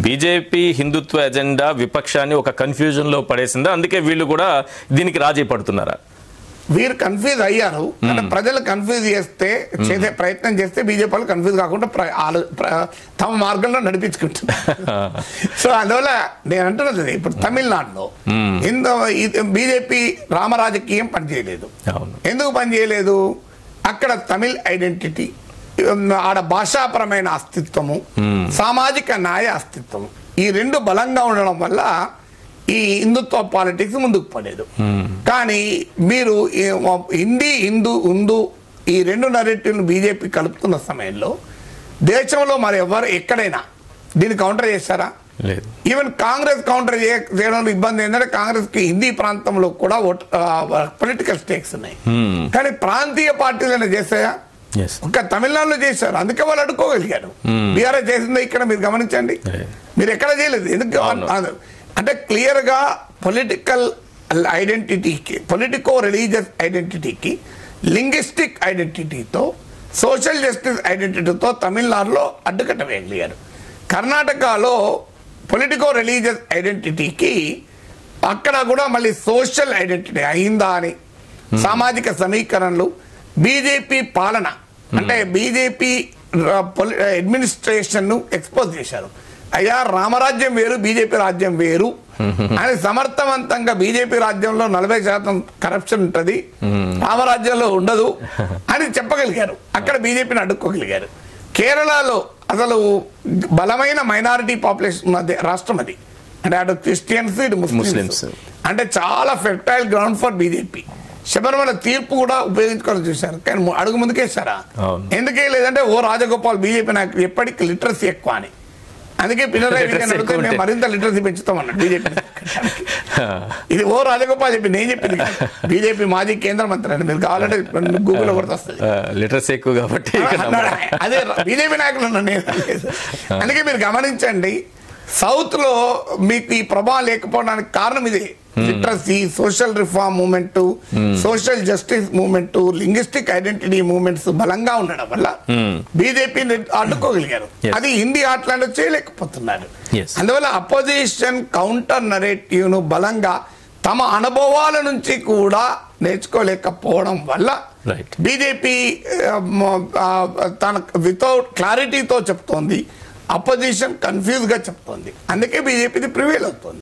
BJP హిందుత్వ agenda విపక్షాన్ని ఒక confusion లో పడేసిందా? అందుకే వీళ్ళు కూడా దీనికి రాజీ పడుతున్నారా? వీరు కన్ఫ్యూజ్ అయ్యారు. అంటే ప్రజలు కన్ఫ్యూజ్ చేసే ప్రయత్నం చేస్తే బీజేపీ వాళ్ళు కన్ఫ్యూజ్ కాకుండా తమ మార్గంలో నడిపించుకుంటున్నారు. సో అందువల్ల నేను అంటున్నది, ఇప్పుడు తమిళనాడులో బీజేపీ రామరాజకీయం పనిచేయలేదు. ఎందుకు పనిచేయలేదు? అక్కడ తమిళ్ ఐడెంటిటీ, ఆడ భాషాపరమైన అస్తిత్వము, సామాజిక న్యాయ అస్తిత్వము, ఈ రెండు బలంగా ఉండడం వల్ల ఈ హిందుత్వ పాలిటిక్స్ ముందుకు పడలేదు. కానీ మీరు హిందూ ఈ రెండు నరేటివ్లు బీజేపీ కలుపుతున్న సమయంలో దేశంలో మరి ఎవరు ఎక్కడైనా దీన్ని కౌంటర్ చేశారా? లేదు. ఈవెన్ కాంగ్రెస్ కౌంటర్ చేయడంలో ఇబ్బంది ఏంటంటే కాంగ్రెస్ కి హిందీ ప్రాంతంలో కూడా పొలిటికల్ స్టేక్స్ ఉన్నాయి. కానీ ప్రాంతీయ పార్టీలను చేస్తాయా? ఒక తమిళనాడులో చేశారు, అందుకే వాళ్ళు అడ్డుకోగలిగారు. బీఆర్ఎస్ చేసిందో ఇక్కడ మీరు గమనించండి, మీరు ఎక్కడ చేయలేదు. ఎందుకు అంటే క్లియర్ గా పొలిటికల్ ఐడెంటిటీకి, పొలిటికో రిలీజియస్ ఐడెంటిటీకి, లింగ్విస్టిక్ ఐడెంటిటీతో, సోషల్ జస్టిస్ ఐడెంటిటీతో తమిళనాడులో అడ్డుకట్ట వేయగలిగారు. కర్ణాటకలో పొలిటికో రిలీజియస్ ఐడెంటిటీకి అక్కడ కూడా మళ్ళీ సోషల్ ఐడెంటిటీ, అహిందా అని సామాజిక సమీకరణలు, బీజేపీ పాలన అంటే బీజేపీ అడ్మినిస్ట్రేషన్ ను ఎక్స్పోజ్ చేశారు. అయ్యా రామరాజ్యం వేరు, బీజేపీ రాజ్యం వేరు అని సమర్థవంతంగా, బీజేపీ రాజ్యంలో 40% కరప్షన్ ఉంటుంది, రామరాజ్యంలో ఉండదు అని చెప్పగలిగారు. అక్కడ బీజేపీని అడ్డుకోగలిగారు. కేరళలో అసలు బలమైన మైనారిటీ పాపులేషన్ ఉన్న రాష్ట్రం అది. అంటే అటు క్రిస్టియన్స్, ఇటు ముస్లిమ్స్, అంటే చాలా fertile ground for BJP. Sabarimala తీర్పు కూడా ఉపయోగించుకోవాలని చూశారు, కానీ అడుగు ముందుకేసారా? ఎందుకే లేదంటే ఓ రాజగోపాల్ బీజేపీ నాయకులు ఎప్పటికీ లిటరసీ ఎక్కువ అని, అందుకే పినరాయి విజయన్ అడిగితే మేము మరింత లిటరసీ పెంచుతామన్నాడు బీజేపీ. ఇది ఓ రాజగోపాల్ చెప్పి, నేను చెప్పింది బీజేపీ మాజీ కేంద్ర మంత్రి అని, మీరు కావాలంటే గూగుల్లో కూడా వస్తుంది. లిటరసీ ఎక్కువ కాబట్టి అదే బీజేపీ నాయకులు ఉన్నాను. అందుకే మీరు గమనించండి, సౌత్ లో మీకు ఈ ప్రభావం లేకపోవడానికి కారణం ఇదే. Literacy, social reform movement, social justice movement, linguistic identity movements బలంగా ఉండడం వల్ల బీజేపీని అడ్డుకోగలిగారు. అది హిందీ ఆటలాంటి చేయలేకపోతున్నారు. అందువల్ల అపోజిషన్ కౌంటర్ నరేటివ్ ను బలంగా తమ అనుభవాల నుంచి కూడా నేర్చుకోలేకపోవడం వల్ల బీజేపీ తన వితౌట్ క్లారిటీతో చెప్తోంది, అపోజిషన్ కన్ఫ్యూజ్ గా చెప్తోంది. అందుకే బీజేపీది ప్రివేల్ అవుతుంది.